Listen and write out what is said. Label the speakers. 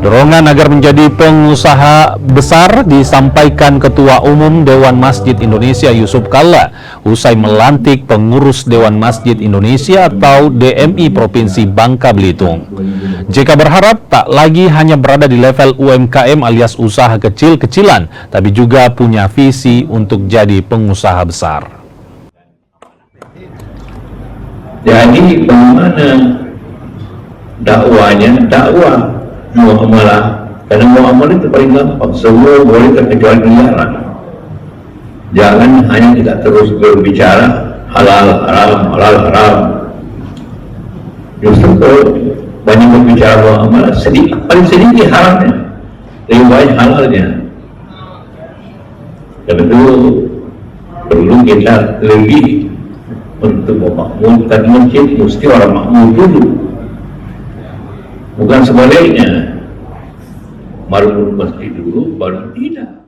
Speaker 1: Dorongan agar menjadi pengusaha besar disampaikan Ketua Umum Dewan Masjid Indonesia Yusuf Kalla usai melantik pengurus Dewan Masjid Indonesia atau DMI Provinsi Bangka Belitung. JK berharap tak lagi hanya berada di level UMKM alias usaha kecil-kecilan, tapi juga punya visi untuk jadi pengusaha besar.
Speaker 2: Jadi bagaimana dakwah muamalah, karena muamalah itu paling gampang, semua boleh terkecuali dilarang. Jangan hanya kita terus berbicara halal haram. Justru kalau banyak berbicara muamalah, paling sedikit haramnya, lebih banyak halalnya. Dan itu perlu kita lebih untuk memakmurkan masjid, mesti orang makmur dulu. Bukan sebaliknya, baru masjid dulu, baru tidak.